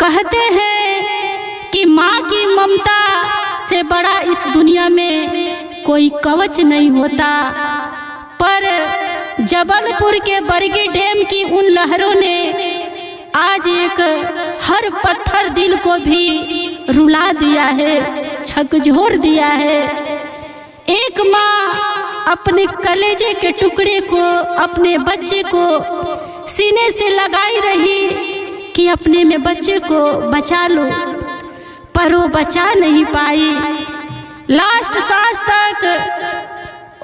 कहते हैं कि माँ की ममता से बड़ा इस दुनिया में कोई कवच नहीं होता, पर जबलपुर के बरगी डैम की उन लहरों ने आज एक हर पत्थर दिल को भी रुला दिया है, झकझोर दिया है। एक माँ अपने कलेजे के टुकड़े को, अपने बच्चे को सीने से लगाई रही कि अपने में बच्चे को बचा लो, पर वो बचा नहीं पाई। लास्ट सांस तक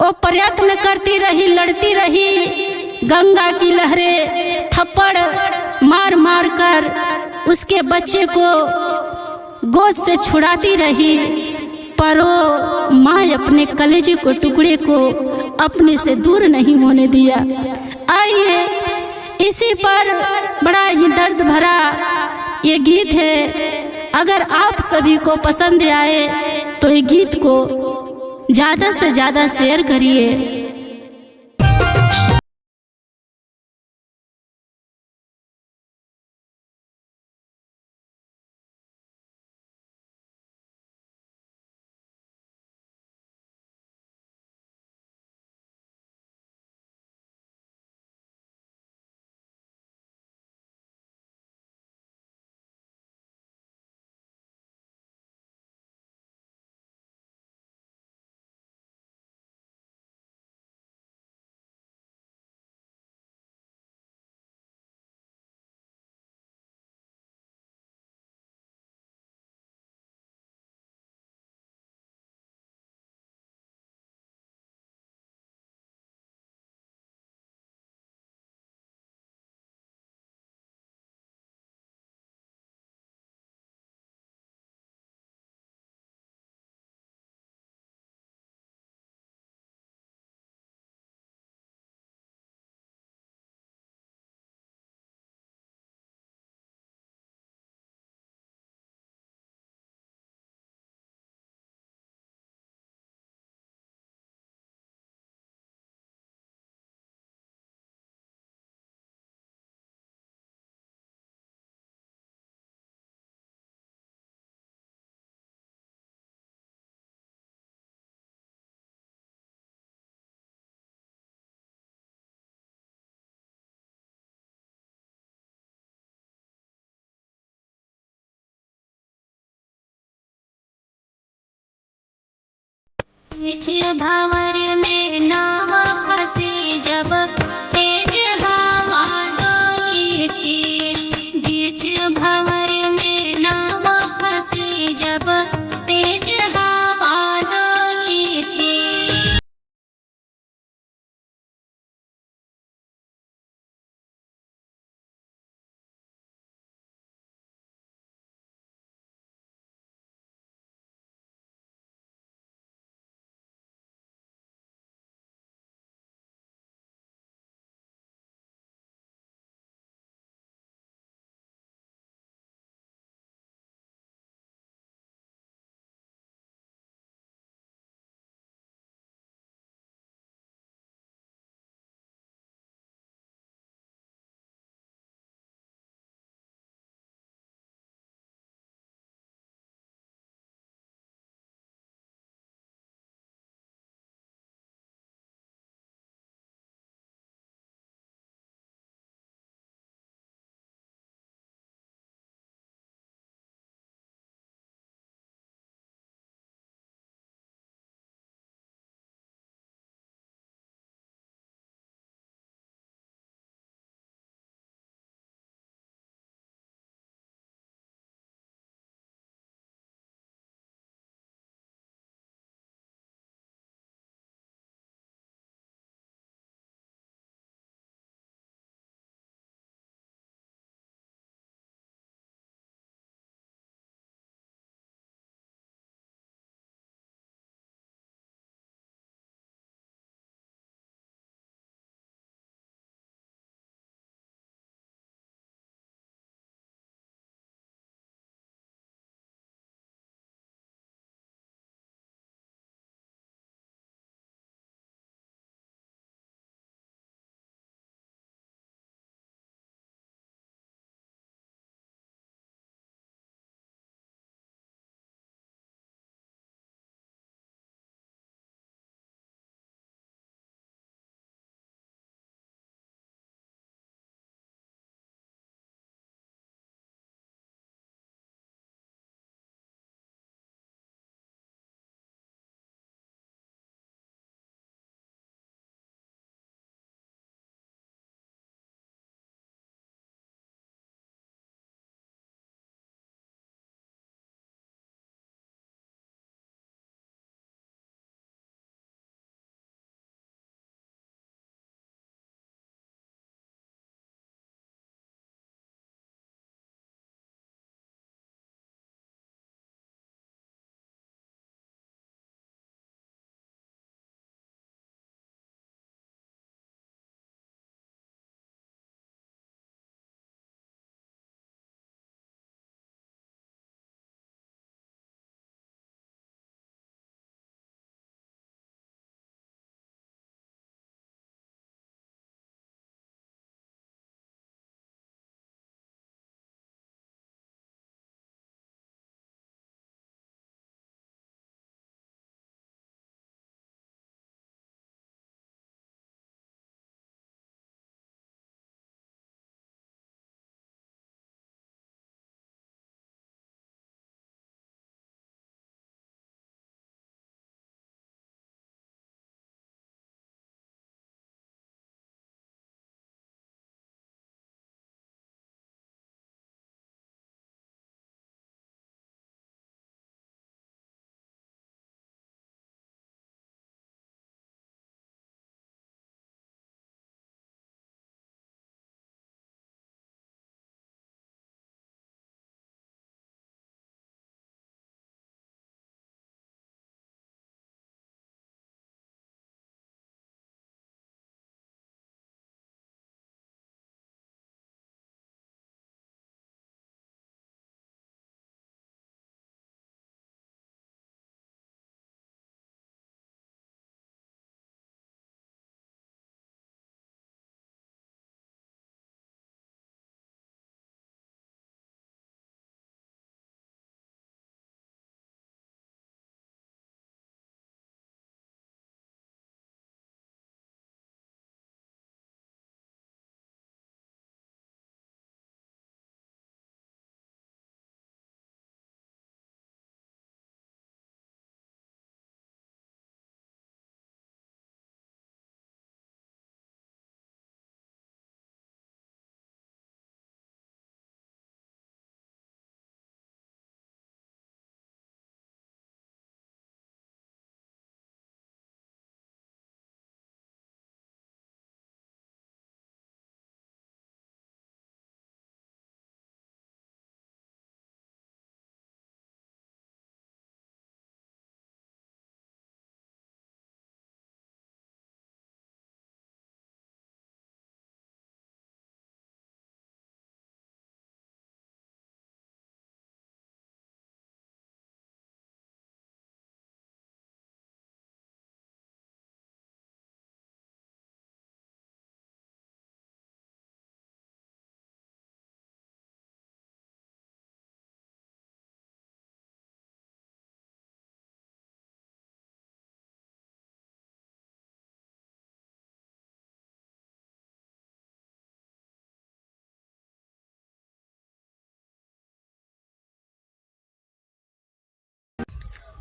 वो प्रयत्न करती रही, लड़ती रही। गंगा की लहरें थप्पड़ मार मार कर उसके बच्चे को गोद से छुड़ाती रही, पर वो माँ अपने कलेजे को, टुकड़े को अपने से दूर नहीं होने दिया। आइए, इसी पर बड़ा ही दर्द भरा ये गीत है। अगर आप सभी को पसंद आए तो ये गीत को ज़्यादा से ज़्यादा शेयर करिए। भावर में नाव फंसी जब तेज हवा डोली थी, बीच भंवर में नाव फंसी जब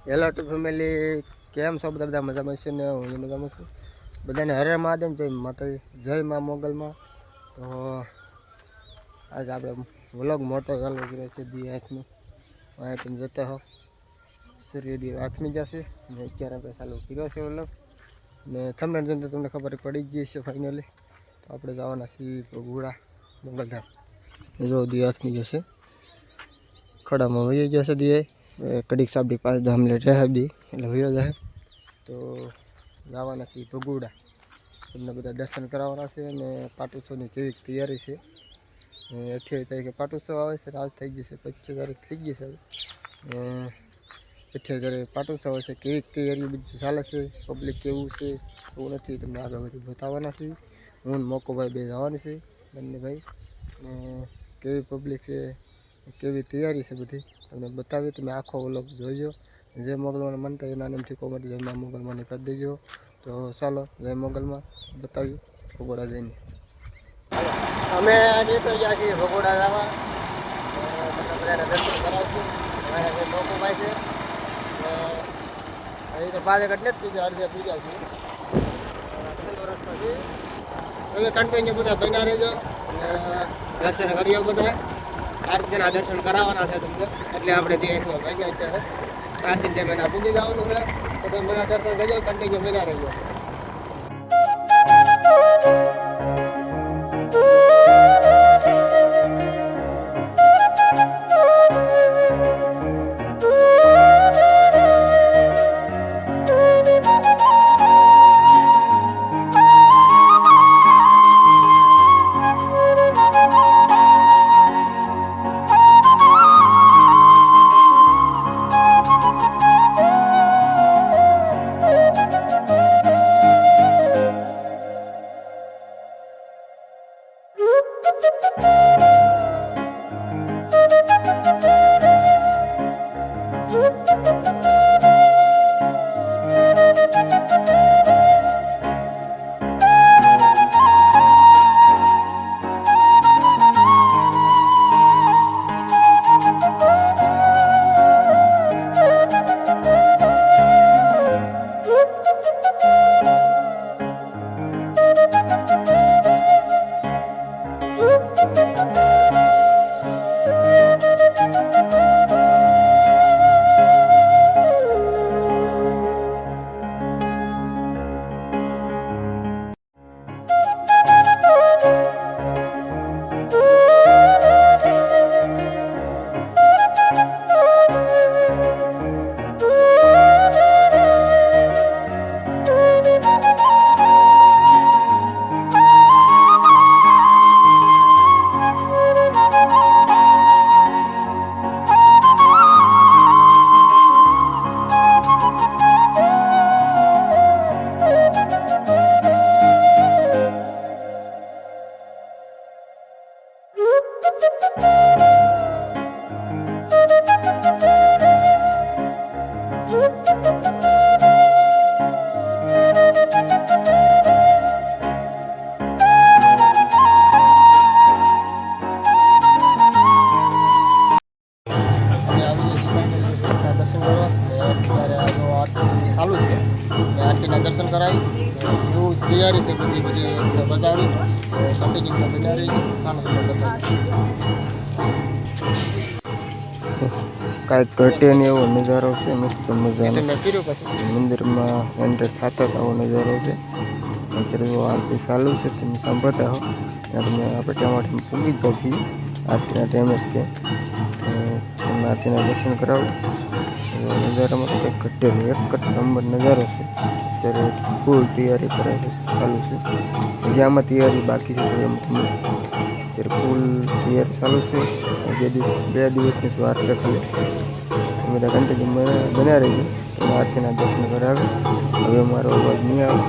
હેલો ટુ ફેમિલી, કેમ છો બધા? મજામાં છે ને? હું મજામાં છું. બધાને હરે મહાદેવ, જય માતાજી, જય મા મોગલમાં. તો આજે આપણે વ્લોગ મોટો ચાલુ કર્યો છે દી હાથનો. અહીંયા તમે જોતા હો સૂર્યદેવ હાથમી જશે ને અત્યારે આપણે ચાલુ કર્યો છે વ્લોગ. ને તમને જોઈને તમને ખબર પડી જ ગઈ છે ફાઇનલી. તો આપણે જવાના છીએ ભગોડા મોગલધામ. જો દી હાથમી જશે, ખડામાં વહી જશે દી કડીક સાબડી 5-10 મિનિટ રહે બી એટલે વયો જાય. તો જવાના છીએ ભગોડા, તમને બધા દર્શન કરાવવાના છે. અને પાટોત્સવની કેવી તૈયારી છે. 28 તારીખે પાટોત્સવ આવે છે, આજ થઈ જશે 25 તારીખ થઈ ગઈ છે. 28 તારીખે પાટોત્સવ હશે. કેવી તૈયારી બધું ચાલે છે, પબ્લિક કેવું છે એવું નથી, તમને આગળ બધું બતાવવાના છે. હું મોકોભાઈ બે જવાની છે, બંને ભાઈ. ને કેવી પબ્લિક છે, કેવી તૈયારી છે બધી તમને બતાવી. તમે આખો વ્લોગ જોઈજો. જય મોગલમાં મનતા એના નામથી કોમેન્ટ જય મા મોગલમાં કરી દેજો. તો ચાલો જય મોગલમાં બતાવ્યું ભગોડા જઈને. અમે નીકળી ગયા છીએ ભગોડા જવા. તમને બધાને દર્શન કરાવશું. અમારા મોકોભાઈ છે અહીં તો 5 એટલે જ પીજા અડધે પીજા છીએ. રસ્તો છે, તમે કન્ટિન્યુ બધા બન્યા રહેજો. દર્શન કરીએ બધા. આરતીના દર્શન કરાવવાના છે તમને, એટલે આપણે ત્યાં ભાગ્યા અત્યારે આરતી ટાઈમ એના પૂજી જવાનું છે. તો તમે બધા દર્શન કરજો, કન્ટિન્યુ બન્યા રહેજો. આરતીના દર્શન કરાવી એવું તૈયારી છે બધી બતાવી. કન્ટિન્યુ બનાવી કાંઈક ઘટે ને એવો નજારો છે. મસ્ત મજાનો મંદિરમાં એન્ટર થતા આવો નજારો છે. અત્યારે આરતી ચાલુ છે, તમે સાંભળતા હો. તમે આપણે ટાઈમ પૂગી જ છીએ આરતીના ટાઈમે જ તમને આરતીના દર્શન કરાવું. નજારામાં કંઈક ઘટેલું એક જ નંબર નજારો છે. અત્યારે ફૂલ તૈયારી કરે છે, ચાલુ છે. હજી આમાં તૈયારી બાકી છે, એમ તમને અત્યારે ફૂલ તૈયારી ચાલુ છે. 2 દિવસની વાર છે ખાલી. બધા કન્ટિન્યુ બન્યા રહીએ અને આરતીના દર્શન કરાવે. હવે મારો અવાજ નહીં આવે.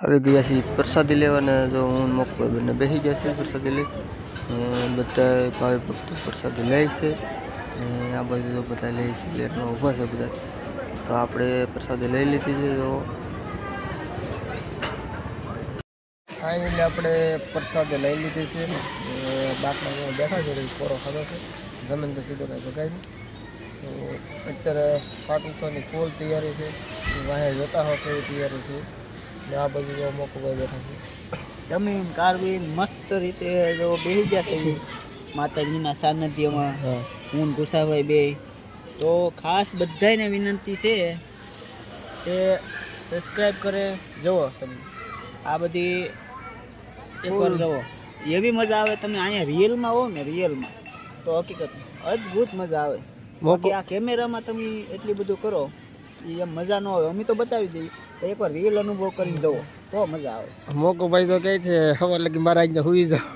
આવી ગયા છીએ પ્રસાદી લેવા ને જો હું મોકભાઈ બંને બેસી ગયા છે પ્રસાદી લઈ બધા ભાઈ ભક્તો પ્રસાદી લે છે ને આ બાજુ તો બધા લે છે પ્લેટમાં ઊભા છે બધા તો આપણે પ્રસાદી લઈ લીધી છે તો ફાઇનલી આપણે પ્રસાદી લઈ લીધી છે બાટલા બેઠા છે કોરો ખાધો છે જમીન તો સીધો કાંઈ ભગાય નહીં તો અત્યારે પાટોત્સવની ફૂલ તૈયારી છે વાહે જોતા હો કેવી તૈયારી છે ને આ બાજુ જો મોકભાઈ બેઠા છે જમીન કાઢવી મસ્ત રીતે જો બેસી ગયા છે માતાજીના સાનિધ્યમાં હું ગુસાભાઈ બે તો ખાસ બધાને વિનંતી છે કે સબસ્ક્રાઈબ કરે જુઓ તમે આ બધી એકવાર જુઓ એવી મજા આવે તમે અહીંયા રિયલમાં હો ને રિયલમાં તો હકીકત અદ્ભુત મજા આવે બાકી આ કેમેરામાં તમે એટલી બધું કરો એ એમ મજા ન આવે અમે તો બતાવી દઈએ તો એકવાર રિયલ અનુભવ કરીને જુઓ તો મજા આવે મોકભાઈ તો કહે છે હવા લગી મારા અહીંયા હુઈ જાઓ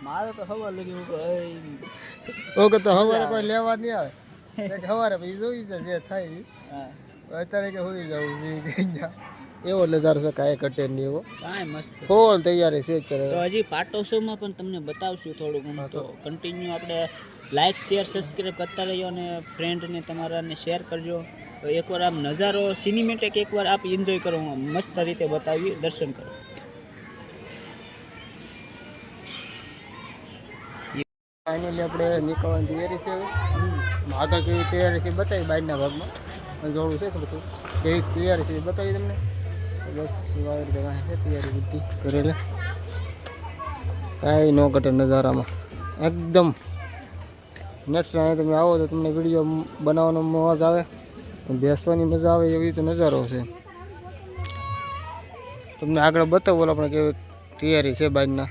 મારે તો હવા લગી ઓકે તો હવારે કોઈ લેવા નહીં આવે સવારે પછી જોઈ જાય જે થાય અત્યારે કે હોઈ જવું એવો નજારો છે કાંઈ કટે નહીં એવો કાંઈ મસ્ત ફૂલ તૈયારી છે અત્યારે તો હજી પાટોત્સવમાં પણ તમને બતાવશું થોડું ઘણું તો કન્ટિન્યુ આપણે લાઇક શેર સબસ્ક્રાઈબ કરતા રહીએ અને ફ્રેન્ડને તમારાને શેર કરજો તો એકવાર આમ નજારો સિનેમેટિક એકવાર આપ એન્જોય કરો મસ્ત રીતે બતાવી દર્શન કરો ફાઇનલી આપણે નીકળવાની તૈયારી છે હવે આગળ કેવી તૈયારી છે બતાવી બહારના ભાગમાં જોડું છે બધું કેવી તૈયારી છે બતાવી તમને બસ આવી રીતે છે તૈયારી બધી કરેલી કાંઈ ન ઘટે નજારામાં એકદમ નેક્સ્ટ ટાઈમ તમે આવો તો તમને વિડીયો બનાવવાનો મજા આવે બેસવાની મજા આવે એવી રીતે નજારો છે તમને આગળ બતાવો આપણે કેવી તૈયારી છે બહારના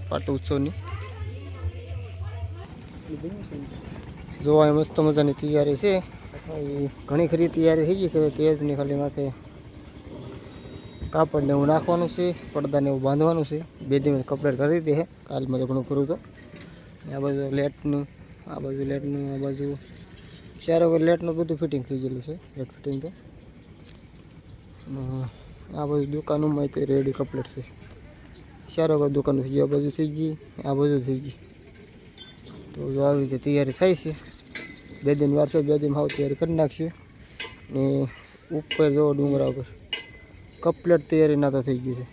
પાટોત્સવની જોવા મસ્ત મજાની તૈયારી છે ઘણી ખરી તૈયારી થઈ ગઈ છે તેજની ખાલી માથે કાપડને એવું નાખવાનું છે પડદાને એવું બાંધવાનું છે બે દિવસ કપલેટ કરી દે કાલમાં તો ઘણું કરું તો આ બાજુ લેટનું આ બાજુ લેટનું આ બાજુ ચારો લેટનું બધું ફિટિંગ થઈ ગયેલું છે લેટ ફિટિંગ તો આ બાજુ દુકાનોમાં તે રેડી કપલેટ છે ચારો દુકાનો થઈ ગઈ આ બાજુ થઈ ગઈ આ બાજુ થઈ ગઈ તો જો આવી રીતે તૈયારી થાય છે બે દિન વાર છે બે દિન હાવ તૈયારી કરી નાખશે ને ઉપર જો ડુંગરા ઉપર કપલેટ તૈયારી ના તો થઈ ગઈ છે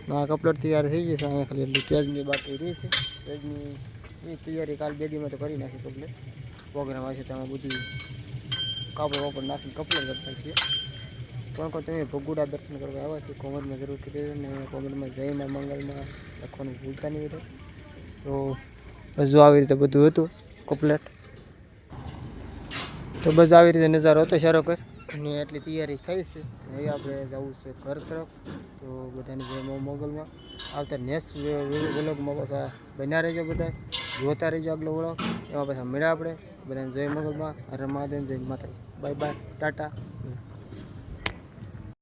ના કપલેટ તૈયાર થઈ ગઈ છે અહીંયા ખાલી એટલી તેજની બાકી રહી છે તેજની એ તૈયારી કાલ બે દીમાં તો કરી નાખી કપલેટ પ્રોગ્રામ આવે છે તેમાં બધું કાપડ વાપડ નાખીને કપલેટ કરતા છીએ પણ કોઈ તમે ભગુડા દર્શન કરવા આવ્યા છે કોમેન્ટમાં જરૂર કરી અને કોમેન્ટમાં જયમાં મંગલમાં લખવાનું ભૂલતા નહીં હોય તો બસ જો આવી રીતે બધું હતું કપલેટ તો બસ આવી રીતે નજારો હતો સારો કર અને એટલી તૈયારી થઈ છે હવે આપણે જવું છે ઘર તરફ તો બધાને જય મોગલમાં આવતા નેક્સ્ટ વ્લોગમાં પાછા બન્યા રહેજો બધા જોતા રહેજો આગલો વ્લોગ એમાં પાછા મળ્યા આપણે બધાને જય મોગલમાં હર મહાદેવ જય માતા બાય બાય ટાટા